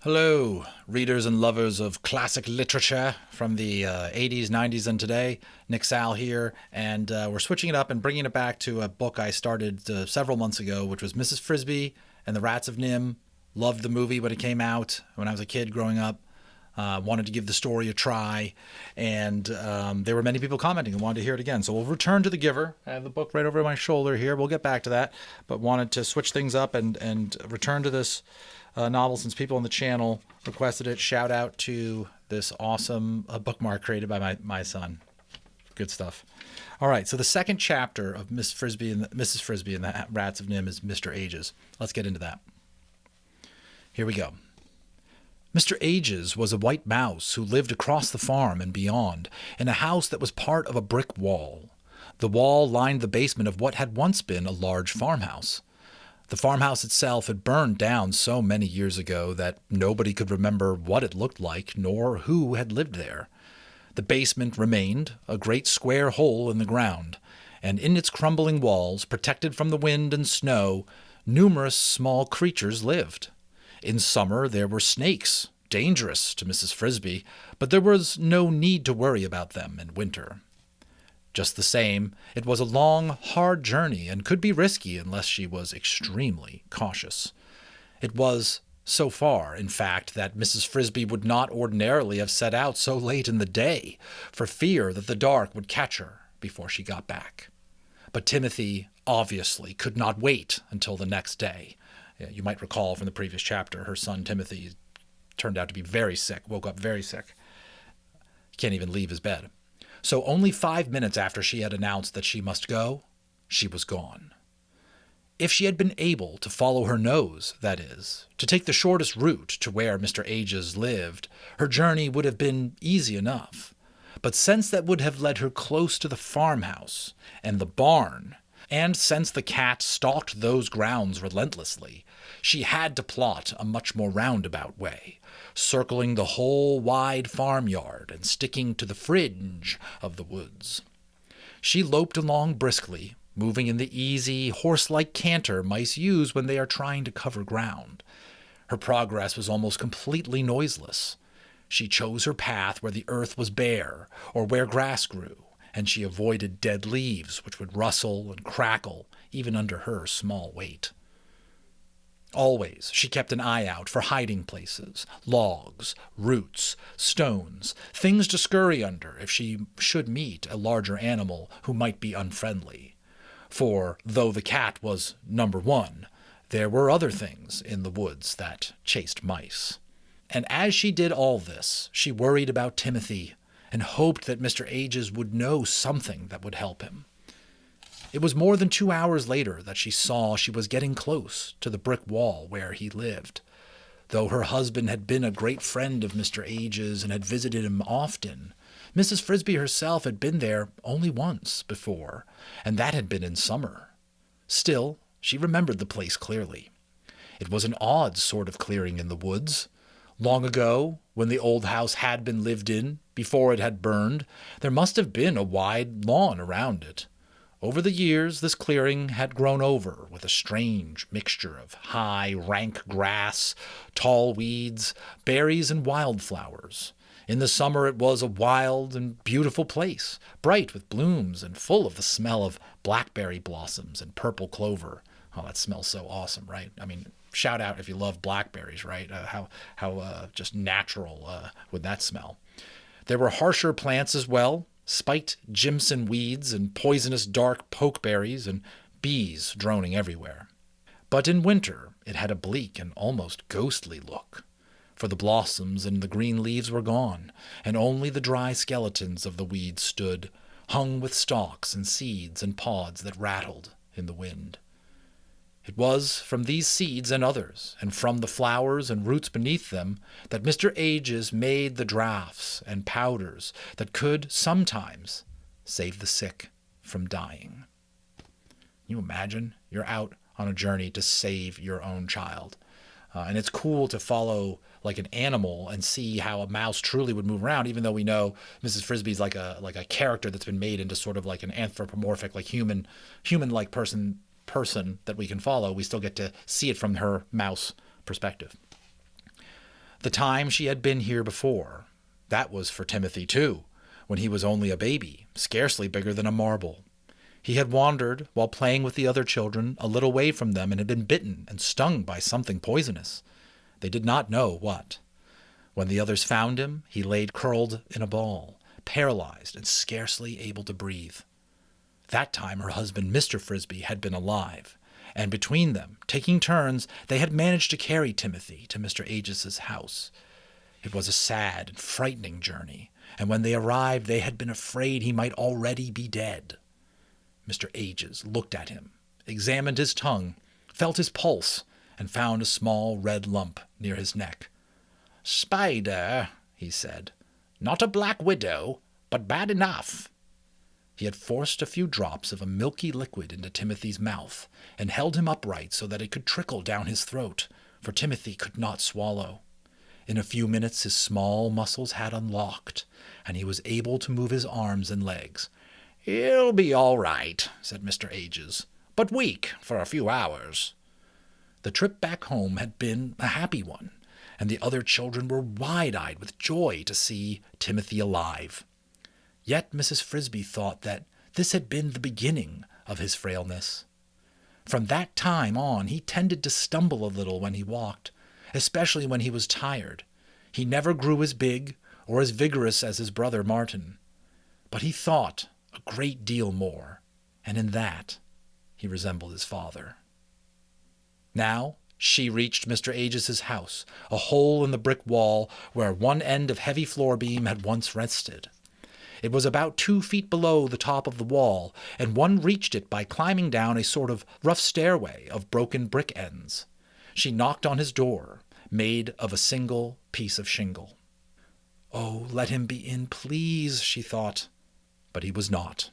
Hello, readers and lovers of classic literature from the 80s, 90s, and today. Nick Sal here, and we're switching it up and bringing it back to a book I started several months ago, which was Mrs. Frisby and the Rats of NIMH. Loved the movie when it came out when I was a kid growing up. Wanted to give the story a try, and there were many people commenting and wanted to hear it again. So we'll return to The Giver. I have the book right over my shoulder here. We'll get back to that, but wanted to switch things up and return to this novel since people on the channel requested it. Shout out to this awesome bookmark created by my son. Good stuff. All right, so the second chapter of Mrs. Frisby and the Rats of NIMH is Mr. Ages. Let's get into that. Here we go. Mr. Ages was a white mouse who lived across the farm and beyond, in a house that was part of a brick wall. The wall lined the basement of what had once been a large farmhouse. The farmhouse itself had burned down so many years ago that nobody could remember what it looked like nor who had lived there. The basement remained, a great square hole in the ground, and in its crumbling walls, protected from the wind and snow, numerous small creatures lived. In summer there were snakes, dangerous to Mrs. Frisby, but there was no need to worry about them in winter. Just the same, it was a long, hard journey and could be risky unless she was extremely cautious. It was so far, in fact, that Mrs. Frisby would not ordinarily have set out so late in the day, for fear that the dark would catch her before she got back. But Timothy obviously could not wait until the next day. You might recall from the previous chapter, her son Timothy turned out to be very sick, woke up very sick. He can't even leave his bed. So only 5 minutes after she had announced that she must go, she was gone. If she had been able to follow her nose, that is, to take the shortest route to where Mr. Ages lived, her journey would have been easy enough. But since that would have led her close to the farmhouse and the barn, and since the cat stalked those grounds relentlessly, she had to plot a much more roundabout way, circling the whole wide farmyard and sticking to the fringe of the woods. She loped along briskly, moving in the easy, horse-like canter mice use when they are trying to cover ground. Her progress was almost completely noiseless. She chose her path where the earth was bare or where grass grew, and she avoided dead leaves which would rustle and crackle even under her small weight. Always she kept an eye out for hiding places, logs, roots, stones, things to scurry under if she should meet a larger animal who might be unfriendly. For though the cat was number one, there were other things in the woods that chased mice. And as she did all this, she worried about Timothy and hoped that Mr. Ages would know something that would help him. It was more than 2 hours later that she saw she was getting close to the brick wall where he lived. Though her husband had been a great friend of Mr. Ages and had visited him often, Mrs. Frisby herself had been there only once before, and that had been in summer. Still, she remembered the place clearly. It was an odd sort of clearing in the woods. Long ago, when the old house had been lived in, before it had burned, there must have been a wide lawn around it. Over the years, this clearing had grown over with a strange mixture of high, rank grass, tall weeds, berries, and wildflowers. In the summer it was a wild and beautiful place, bright with blooms and full of the smell of blackberry blossoms and purple clover. Oh, that smells so awesome, right? I mean, shout out if you love blackberries, right? How just natural would that smell? There were harsher plants as well, spiked jimson weeds and poisonous dark pokeberries and bees droning everywhere. But in winter it had a bleak and almost ghostly look, for the blossoms and the green leaves were gone, and only the dry skeletons of the weeds stood, hung with stalks and seeds and pods that rattled in the wind. It was from these seeds and others, and from the flowers and roots beneath them, that Mr. Ages made the draughts and powders that could sometimes save the sick from dying. Can you imagine? You're out on a journey to save your own child. And it's cool to follow like an animal and see how a mouse truly would move around, even though we know Mrs. Frisby's like a character that's been made into sort of like an anthropomorphic, like human-like person that we can follow. We still get to see it from her mouse perspective. The time she had been here before, that was for Timothy too, when he was only a baby, scarcely bigger than a marble. He had wandered, while playing with the other children, a little way from them and had been bitten and stung by something poisonous. They did not know what. When the others found him, he lay curled in a ball, paralyzed and scarcely able to breathe. That time her husband, Mr. Frisby, had been alive, and between them, taking turns, they had managed to carry Timothy to Mr. Aegis' house. It was a sad and frightening journey, and when they arrived they had been afraid he might already be dead. Mr. Aegis looked at him, examined his tongue, felt his pulse, and found a small red lump near his neck. "Spider," he said. "Not a black widow, but bad enough." He had forced a few drops of a milky liquid into Timothy's mouth and held him upright so that it could trickle down his throat, for Timothy could not swallow. In a few minutes his small muscles had unlocked, and he was able to move his arms and legs. "He'll be all right," said Mr. Aegis, "but weak for a few hours." The trip back home had been a happy one, and the other children were wide-eyed with joy to see Timothy alive. Yet Mrs. Frisby thought that this had been the beginning of his frailness. From that time on he tended to stumble a little when he walked, especially when he was tired. He never grew as big or as vigorous as his brother Martin, but he thought a great deal more, and in that he resembled his father. Now she reached Mr. Aegis' house, a hole in the brick wall where one end of heavy floor beam had once rested. It was about 2 feet below the top of the wall, and one reached it by climbing down a sort of rough stairway of broken brick ends. She knocked on his door, made of a single piece of shingle. "Oh, let him be in, please," she thought. But he was not.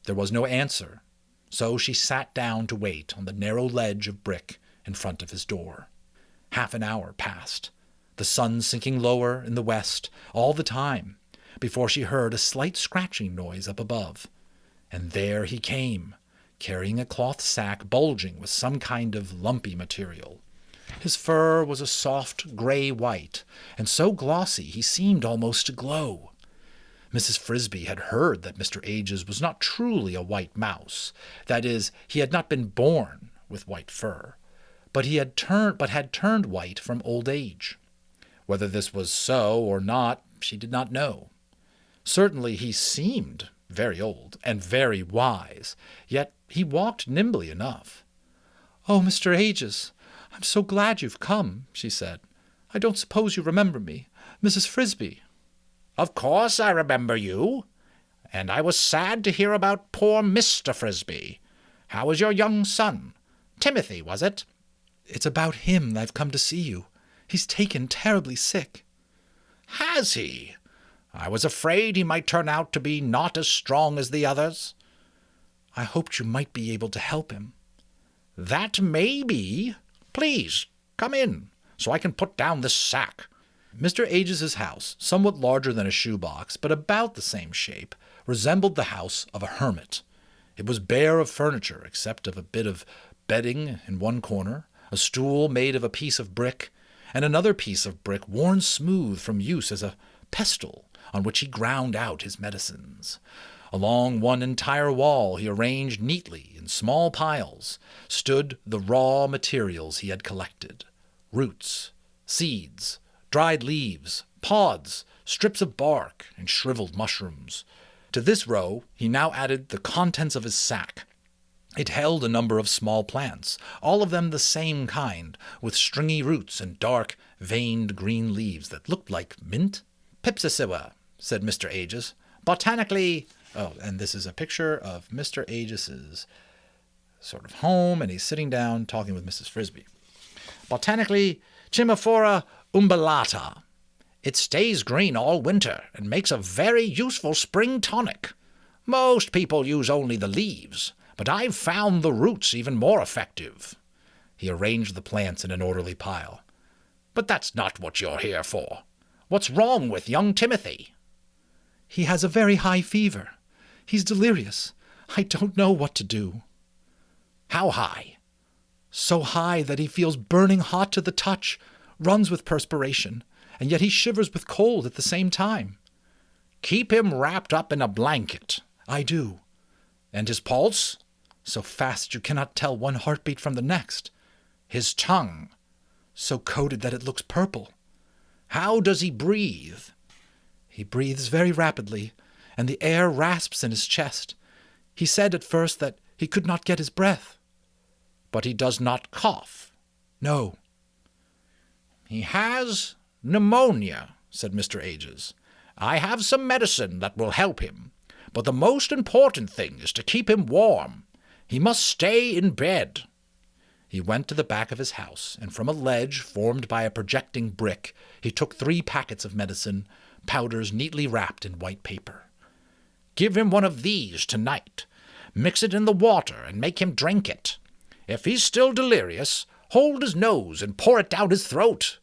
There was no answer, so she sat down to wait on the narrow ledge of brick in front of his door. Half an hour passed, the sun sinking lower in the west all the time, before she heard a slight scratching noise up above. And there he came, carrying a cloth sack bulging with some kind of lumpy material. His fur was a soft gray-white, and so glossy he seemed almost to glow. Mrs. Frisby had heard that Mr. Aegis was not truly a white mouse. That is, he had not been born with white fur, but had turned white from old age. Whether this was so or not, she did not know. Certainly he seemed very old and very wise, yet he walked nimbly enough. "Oh, Mr. Aegis, I'm so glad you've come," she said. "I don't suppose you remember me, Mrs. Frisby." "Of course I remember you, and I was sad to hear about poor Mr. Frisby. How is your young son? Timothy, was it?" "It's about him I've come to see you. He's taken terribly sick." "Has he? I was afraid he might turn out to be not as strong as the others." "I hoped you might be able to help him." "That may be. Please, come in, so I can put down this sack." Mr. Aegis' house, somewhat larger than a shoebox, but about the same shape, resembled the house of a hermit. It was bare of furniture, except of a bit of bedding in one corner, a stool made of a piece of brick, and another piece of brick worn smooth from use as a pestle on which he ground out his medicines. Along one entire wall he arranged neatly in small piles stood the raw materials he had collected: roots, seeds, dried leaves, pods, strips of bark, and shriveled mushrooms. To this row he now added the contents of his sack. It held a number of small plants, all of them the same kind, with stringy roots and dark, veined green leaves that looked like mint. "Pipsissewa," said Mr. Aegis. "Botanically—" Oh, and this is a picture of Mr. Aegis's sort of home, and he's sitting down talking with Mrs. Frisby. "Botanically, Chimophora umbellata. It stays green all winter and makes a very useful spring tonic. Most people use only the leaves, but I've found the roots even more effective." He arranged the plants in an orderly pile. "But that's not what you're here for. What's wrong with young Timothy?" "He has a very high fever. He's delirious. I don't know what to do." "How high?" "So high that he feels burning hot to the touch, runs with perspiration, and yet he shivers with cold at the same time. Keep him wrapped up in a blanket. I do. And his pulse? So fast you cannot tell one heartbeat from the next. His tongue? So coated that it looks purple. How does he breathe? He breathes very rapidly, and the air rasps in his chest. He said at first that he could not get his breath. But he does not cough? No. He has pneumonia, said Mr. Ages. I have some medicine that will help him, but the most important thing is to keep him warm. He must stay in bed. He went to the back of his house, and from a ledge formed by a projecting brick, he took 3 packets of medicine, powders neatly wrapped in white paper. Give him one of these tonight. Mix it in the water and make him drink it. If he's still delirious, hold his nose and pour it down his throat.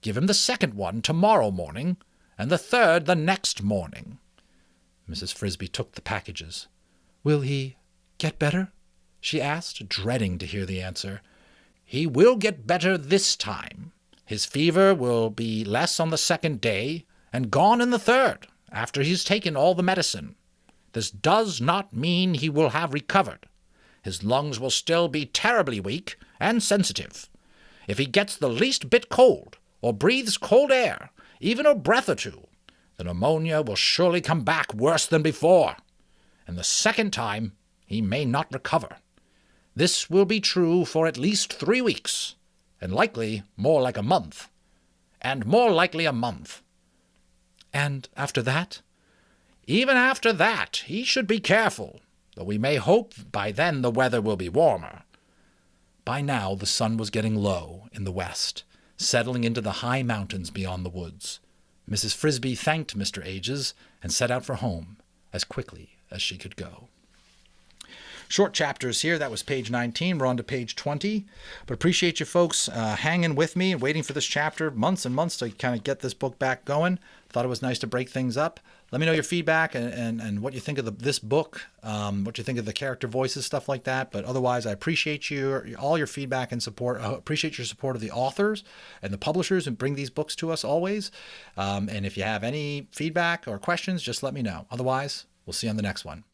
Give him the second one tomorrow morning, and the third the next morning. Mrs. Frisby took the packages. Will he get better? She asked, dreading to hear the answer. He will get better this time. His fever will be less on the 2nd day, and gone in the 3rd, after he's taken all the medicine. This does not mean he will have recovered. His lungs will still be terribly weak and sensitive. If he gets the least bit cold, or breathes cold air, even a breath or two, the pneumonia will surely come back worse than before, and the 2nd time he may not recover. This will be true for at least 3 weeks, and likely more like a month, and more likely a month. And after that? Even after that, he should be careful, though we may hope by then the weather will be warmer. By now the sun was getting low in the west, settling into the high mountains beyond the woods. Mrs. Frisby thanked Mr. Ages and set out for home as quickly as she could go. Short chapters here. That was page 19. We're on to page 20. But appreciate you folks hanging with me and waiting for this chapter. Months and months to kind of get this book back going. Thought it was nice to break things up. Let me know your feedback and what you think of this book, what you think of the character voices, stuff like that. But otherwise, I appreciate all your feedback and support. I appreciate your support of the authors and the publishers who bring these books to us always. And if you have any feedback or questions, just let me know. Otherwise, we'll see you on the next one.